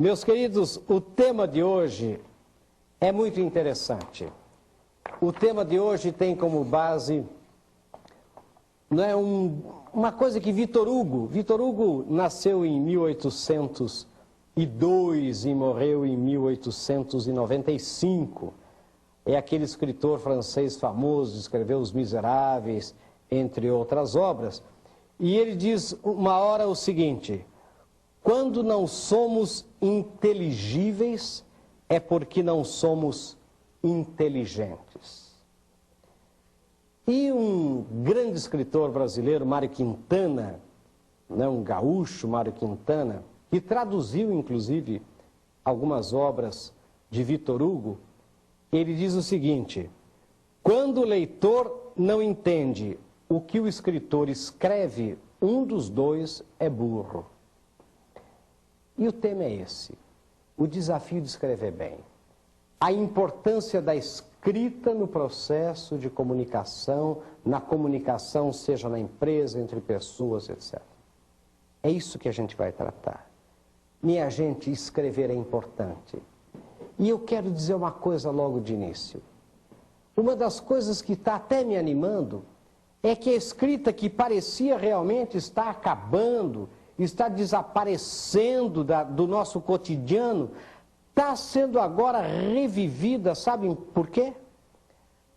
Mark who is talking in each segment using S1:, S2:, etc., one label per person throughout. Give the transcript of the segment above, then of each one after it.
S1: Meus queridos, o tema de hoje é muito interessante. O tema de hoje tem como base uma coisa que Victor Hugo nasceu em 1802 e morreu em 1895. É aquele escritor francês famoso, escreveu Os Miseráveis, entre outras obras. E ele diz uma hora o seguinte: quando não somos inteligíveis, é porque não somos inteligentes. E um grande escritor brasileiro, Mário Quintana, um gaúcho, Mário Quintana, que traduziu, inclusive, algumas obras de Victor Hugo, ele diz o seguinte: quando o leitor não entende o que o escritor escreve, um dos dois é burro. E o tema é esse, o desafio de escrever bem. A importância da escrita no processo de comunicação, na comunicação, seja na empresa, entre pessoas, etc. É isso que a gente vai tratar. Minha gente, escrever é importante. E eu quero dizer uma coisa logo de início. Uma das coisas que está até me animando é que a escrita, que parecia realmente estar acabando, está desaparecendo do nosso cotidiano, está sendo agora revivida. Sabem por quê?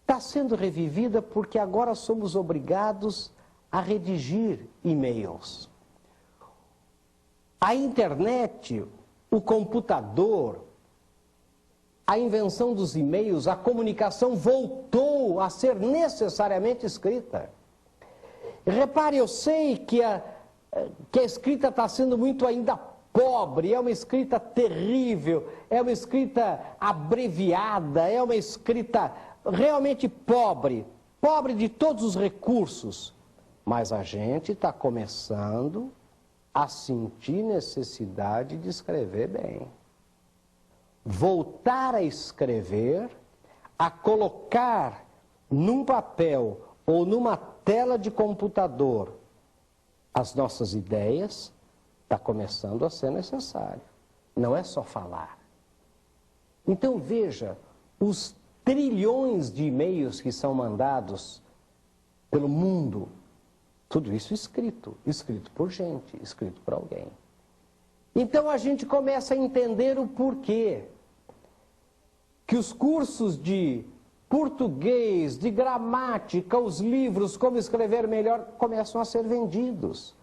S1: Está sendo revivida porque agora somos obrigados a redigir e-mails. A internet, o computador, a invenção dos e-mails, a comunicação voltou a ser necessariamente escrita. Repare, eu sei que a escrita está sendo muito ainda pobre, é uma escrita terrível, é uma escrita abreviada, é uma escrita realmente pobre, pobre de todos os recursos. Mas a gente está começando a sentir necessidade de escrever bem. Voltar a escrever, a colocar num papel ou numa tela de computador as nossas ideias, está começando a ser necessário. Não é só falar. Então veja, os trilhões de e-mails que são mandados pelo mundo, tudo isso escrito por gente, escrito por alguém. Então a gente começa a entender o porquê que os cursos de português, de gramática, os livros, como escrever melhor, começam a ser vendidos,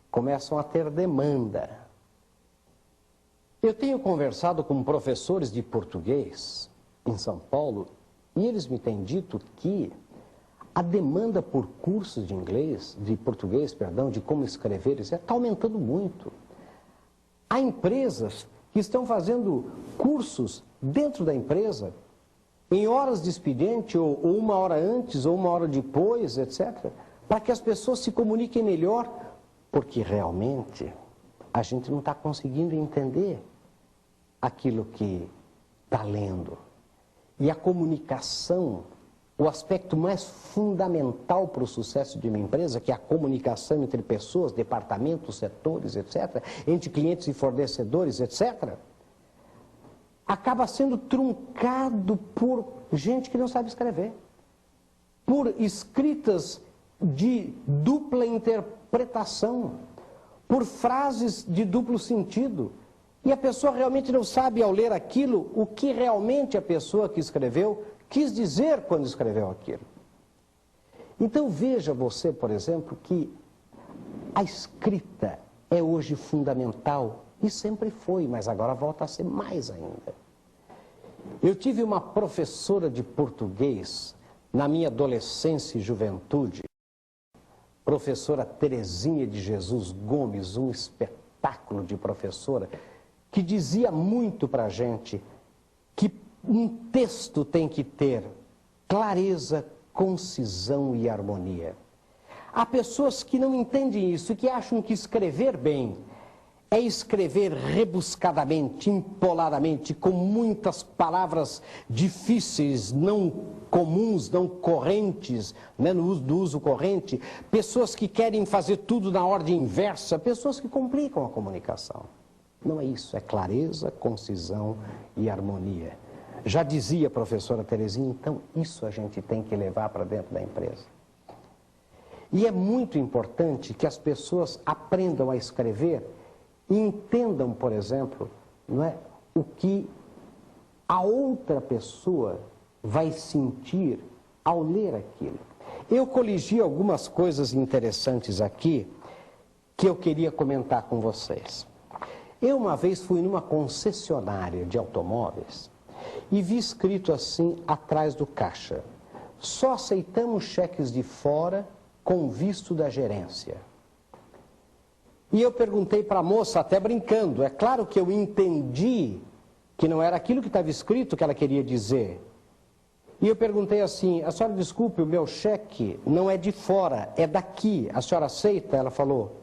S1: começam a ter demanda. Eu tenho conversado com professores de português em São Paulo e eles me têm dito que a demanda por cursos de português, de como escrever, está aumentando muito. Há empresas que estão fazendo cursos dentro da empresa, em horas de expediente, ou uma hora antes, ou uma hora depois, etc., para que as pessoas se comuniquem melhor, porque realmente a gente não está conseguindo entender aquilo que está lendo. E a comunicação, o aspecto mais fundamental para o sucesso de uma empresa, que é a comunicação entre pessoas, departamentos, setores, etc., entre clientes e fornecedores, etc., acaba sendo truncado por gente que não sabe escrever, por escritas de dupla interpretação, por frases de duplo sentido. E a pessoa realmente não sabe, ao ler aquilo, o que realmente a pessoa que escreveu quis dizer quando escreveu aquilo. Então veja você, por exemplo, que a escrita é hoje fundamental, e sempre foi, mas agora volta a ser mais ainda. Eu tive uma professora de português na minha adolescência e juventude, professora Terezinha de Jesus Gomes, um espetáculo de professora, que dizia muito para a gente que um texto tem que ter clareza, concisão e harmonia. Há pessoas que não entendem isso e que acham que escrever bem é escrever rebuscadamente, empoladamente, com muitas palavras difíceis, não comuns, não correntes, do uso corrente, pessoas que querem fazer tudo na ordem inversa, pessoas que complicam a comunicação. Não é isso, é clareza, concisão e harmonia. Já dizia a professora Terezinha, então isso a gente tem que levar para dentro da empresa. E é muito importante que as pessoas aprendam a escrever e entendam, por exemplo, não é, o que a outra pessoa vai sentir ao ler aquilo. Eu coligi algumas coisas interessantes aqui que eu queria comentar com vocês. Eu uma vez fui numa concessionária de automóveis e vi escrito assim atrás do caixa: só aceitamos cheques de fora com visto da gerência. E eu perguntei para a moça, até brincando, é claro que eu entendi que não era aquilo que estava escrito que ela queria dizer. E eu perguntei assim: a senhora desculpe, o meu cheque não é de fora, é daqui, a senhora aceita? Ela falou: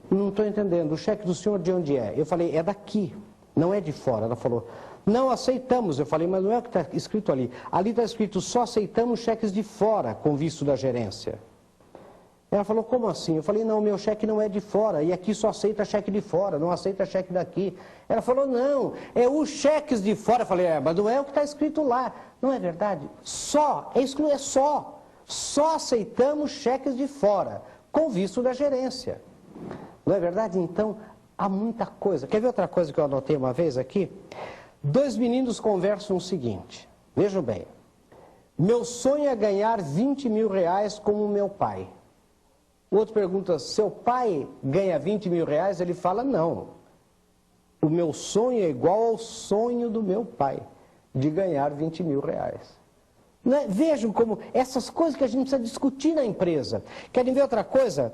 S1: não estou entendendo, o cheque do senhor de onde é? Eu falei: é daqui, não é de fora. Ela falou: não aceitamos. Eu falei: mas não é o que está escrito ali. Ali está escrito: só aceitamos cheques de fora com visto da gerência. Ela falou: como assim? Eu falei: não, meu cheque não é de fora, e aqui só aceita cheque de fora, não aceita cheque daqui. Ela falou: não, é os cheques de fora. Eu falei: mas não é o que está escrito lá. Não é verdade? Só, é só. Só aceitamos cheques de fora, com visto da gerência. Não é verdade? Então, há muita coisa. Quer ver outra coisa que eu anotei uma vez aqui? Dois meninos conversam o seguinte, vejam bem: meu sonho é ganhar 20 mil reais como meu pai. O outro pergunta: seu pai ganha 20 mil reais? Ele fala: não. O meu sonho é igual ao sonho do meu pai, de ganhar 20 mil reais. Não é? Vejam como essas coisas que a gente precisa discutir na empresa. Querem ver outra coisa?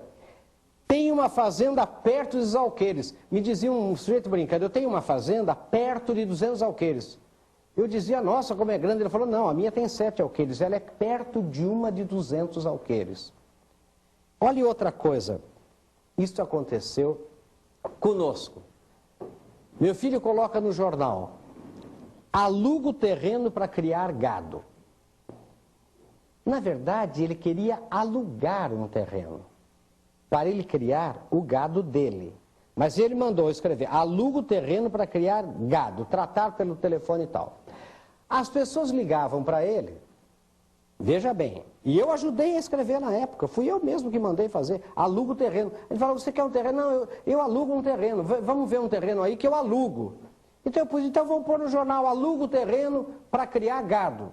S1: Tem uma fazenda perto dos alqueires. Me dizia um sujeito brincando: eu tenho uma fazenda perto de 200 alqueires. Eu dizia: nossa, como é grande. Ele falou: não, a minha tem 7 alqueires, ela é perto de uma de 200 alqueires. Olha outra coisa, isso aconteceu conosco. Meu filho coloca no jornal: aluga o terreno para criar gado. Na verdade, ele queria alugar um terreno para ele criar o gado dele. Mas ele mandou escrever: aluga o terreno para criar gado, tratar pelo telefone e tal. As pessoas ligavam para ele, veja bem, e eu ajudei a escrever na época, fui eu mesmo que mandei fazer: aluga o terreno. Ele falou: você quer um terreno? Não, eu alugo um terreno, vamos ver um terreno aí que eu alugo. Então eu pus: então vamos pôr no jornal: aluga o terreno para criar gado,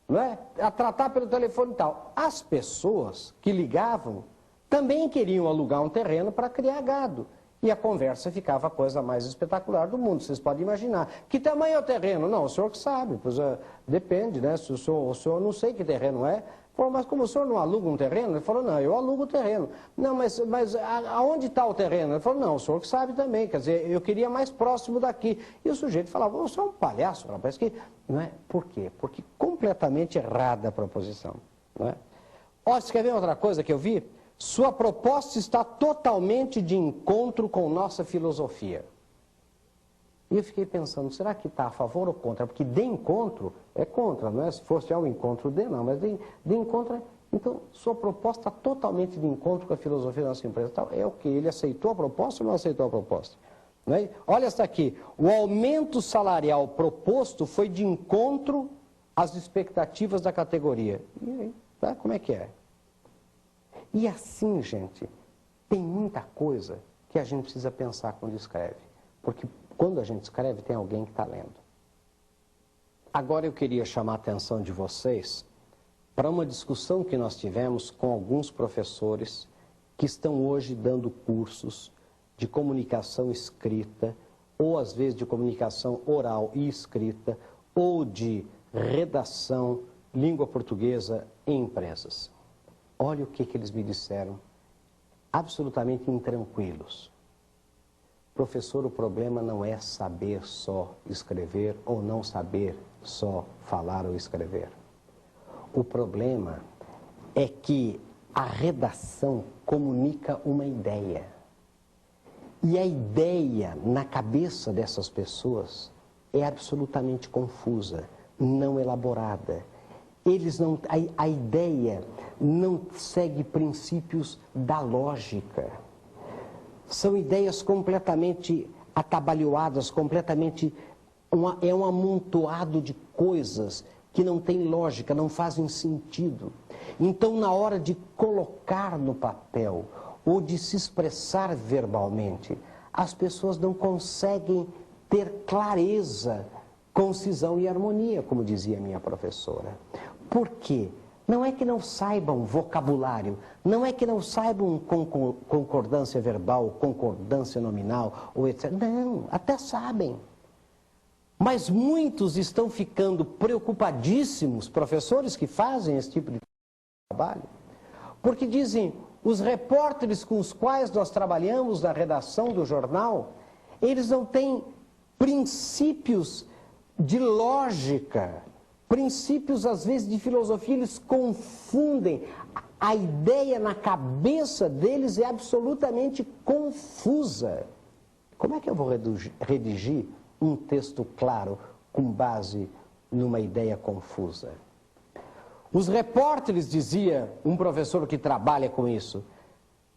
S1: não é? A tratar pelo telefone e tal. As pessoas que ligavam também queriam alugar um terreno para criar gado. E a conversa ficava a coisa mais espetacular do mundo, vocês podem imaginar. Que tamanho é o terreno? Não, o senhor que sabe, pois depende, né? Se o senhor não sei que terreno é. Falou: mas como o senhor não aluga um terreno? Ele falou: não, eu alugo o terreno. Não, mas aonde está o terreno? Ele falou: não, o senhor que sabe também, quer dizer, eu queria mais próximo daqui. E o sujeito falava: o senhor é um palhaço, rapaz. Não é? Por quê? Porque completamente errada a proposição. Não é? Ó, você quer ver outra coisa que eu vi? Sua proposta está totalmente de encontro com nossa filosofia. E eu fiquei pensando: será que está a favor ou contra? Porque de encontro é contra, não é? Se fosse ao encontro de, não, mas de encontro é... Então, sua proposta está totalmente de encontro com a filosofia da nossa empresa. É o que? Ele aceitou a proposta ou não aceitou a proposta? Não é? Olha essa aqui: o aumento salarial proposto foi de encontro às expectativas da categoria. E aí, tá? Como é que é? E assim, gente, tem muita coisa que a gente precisa pensar quando escreve. Porque quando a gente escreve, tem alguém que está lendo. Agora eu queria chamar a atenção de vocês para uma discussão que nós tivemos com alguns professores que estão hoje dando cursos de comunicação escrita, ou às vezes de comunicação oral e escrita, ou de redação, língua portuguesa em empresas. Olha o que eles me disseram, absolutamente intranquilos. Professor, o problema não é saber só escrever ou não saber só falar ou escrever. O problema é que a redação comunica uma ideia. E a ideia na cabeça dessas pessoas é absolutamente confusa, não elaborada. A ideia não segue princípios da lógica. São ideias completamente atabalhoadas, completamente... é um amontoado de coisas que não tem lógica, não fazem sentido. Então, na hora de colocar no papel ou de se expressar verbalmente, as pessoas não conseguem ter clareza, concisão e harmonia, como dizia a minha professora. Por quê? Não é que não saibam vocabulário, não é que não saibam concordância verbal, concordância nominal, ou etc. Não, até sabem. Mas muitos estão ficando preocupadíssimos, professores que fazem esse tipo de trabalho, porque dizem, os repórteres com os quais nós trabalhamos na redação do jornal, eles não têm princípios de lógica, princípios às vezes de filosofia, eles confundem. A ideia na cabeça deles é absolutamente confusa. Como é que eu vou redigir um texto claro com base numa ideia confusa? Os repórteres, dizia um professor que trabalha com isso,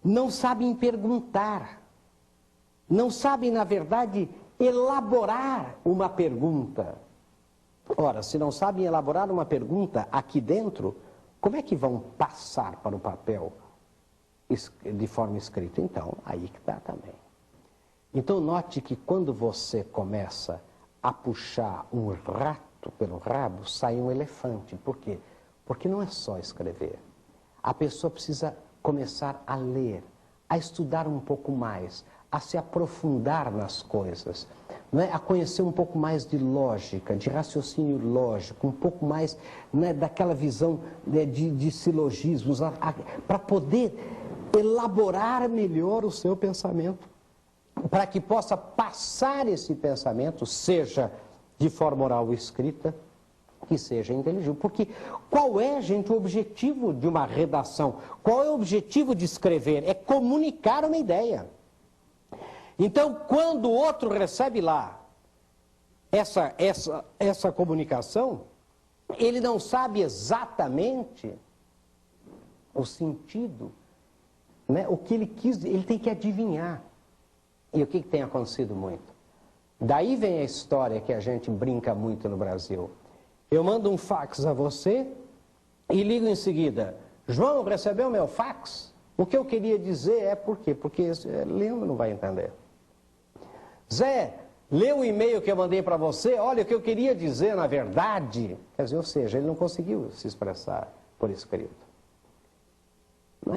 S1: não sabem perguntar, não sabem, na verdade, elaborar uma pergunta. Ora, se não sabem elaborar uma pergunta aqui dentro, como é que vão passar para o papel de forma escrita? Então, aí que está também. Então, note que quando você começa a puxar um rato pelo rabo, sai um elefante. Por quê? Porque não é só escrever. A pessoa precisa começar a ler, a estudar um pouco mais, a se aprofundar nas coisas, não é? A conhecer um pouco mais de lógica, de raciocínio lógico, um pouco mais, né, daquela visão, né, de silogismos, para poder elaborar melhor o seu pensamento, para que possa passar esse pensamento, seja de forma oral ou escrita, que seja inteligível. Porque qual é, gente, o objetivo de uma redação? Qual é o objetivo de escrever? É comunicar uma ideia. Então, quando o outro recebe lá essa comunicação, ele não sabe exatamente o sentido, né, o que ele quis, ele tem que adivinhar. E o que tem acontecido muito? Daí vem a história que a gente brinca muito no Brasil. Eu mando um fax a você e ligo em seguida. João, recebeu meu fax? O que eu queria dizer é por quê? Porque lendo não vai entender. Zé, lê o e-mail que eu mandei para você, olha, o que eu queria dizer, na verdade... Quer dizer, ou seja, ele não conseguiu se expressar por escrito.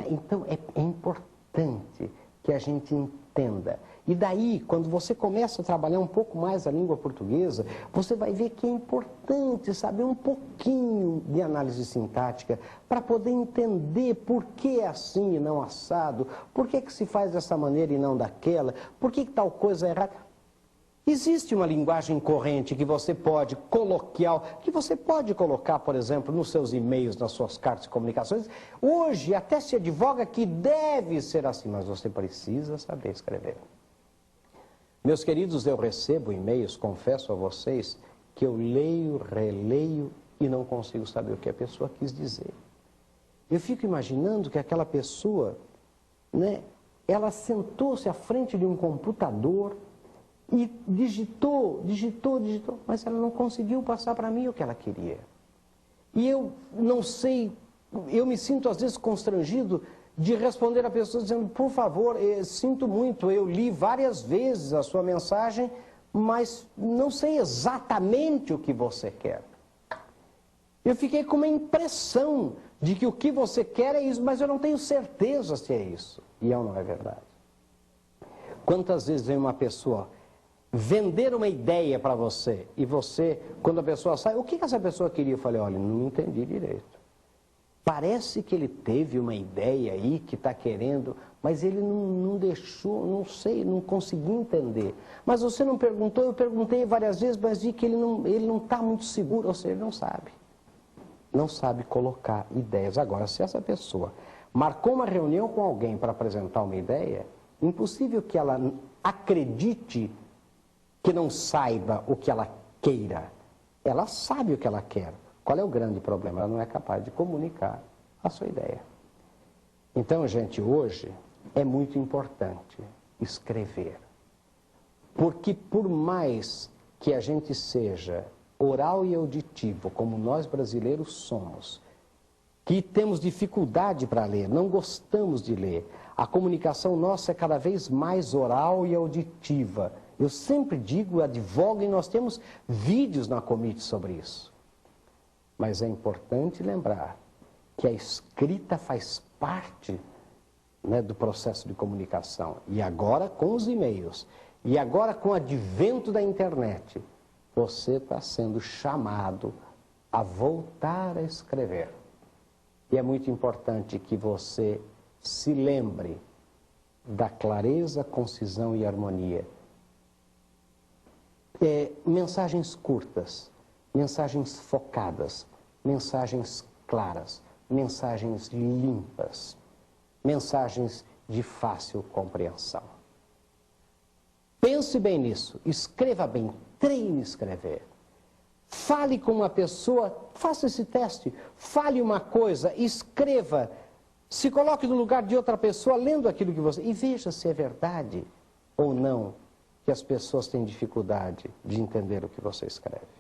S1: Então, é importante que a gente entenda. E daí, quando você começa a trabalhar um pouco mais a língua portuguesa, você vai ver que é importante saber um pouquinho de análise sintática para poder entender por que é assim e não assado, por que se faz dessa maneira e não daquela, por que tal coisa é errada. Existe uma linguagem corrente que você pode coloquial, que você pode colocar, por exemplo, nos seus e-mails, nas suas cartas de comunicações. Hoje até se advoga que deve ser assim, mas você precisa saber escrever. Meus queridos, eu recebo e-mails, confesso a vocês, que eu leio, releio e não consigo saber o que a pessoa quis dizer. Eu fico imaginando que aquela pessoa, né, ela sentou-se à frente de um computador e digitou, mas ela não conseguiu passar para mim o que ela queria. E eu não sei, eu me sinto às vezes constrangido de responder a pessoa dizendo, por favor, sinto muito, eu li várias vezes a sua mensagem, mas não sei exatamente o que você quer. Eu fiquei com uma impressão de que o que você quer é isso, mas eu não tenho certeza se é isso. E não é verdade. Quantas vezes vem uma pessoa vender uma ideia para você, e você, quando a pessoa sai, o que essa pessoa queria? Eu falei, olha, não entendi direito. Parece que ele teve uma ideia aí que está querendo, mas ele não deixou, não sei, não consegui entender. Mas você não perguntou, eu perguntei várias vezes, mas vi que ele não está muito seguro, ou seja, ele não sabe. Não sabe colocar ideias. Agora, se essa pessoa marcou uma reunião com alguém para apresentar uma ideia, impossível que ela acredite que não saiba o que ela queira. Ela sabe o que ela quer. Qual é o grande problema? Ela não é capaz de comunicar a sua ideia. Então, gente, hoje é muito importante escrever. Porque por mais que a gente seja oral e auditivo, como nós brasileiros somos, que temos dificuldade para ler, não gostamos de ler, a comunicação nossa é cada vez mais oral e auditiva. Eu sempre digo, advogo, e nós temos vídeos na Comit sobre isso. Mas é importante lembrar que a escrita faz parte, né, do processo de comunicação. E agora com os e-mails, e agora com o advento da internet, você está sendo chamado a voltar a escrever. E é muito importante que você se lembre da clareza, concisão e harmonia. Mensagens curtas, mensagens focadas, mensagens claras, mensagens limpas, mensagens de fácil compreensão. Pense bem nisso, escreva bem, treine escrever. Fale com uma pessoa, faça esse teste, fale uma coisa, escreva, se coloque no lugar de outra pessoa lendo aquilo que você... E veja se é verdade ou não que as pessoas têm dificuldade de entender o que você escreve.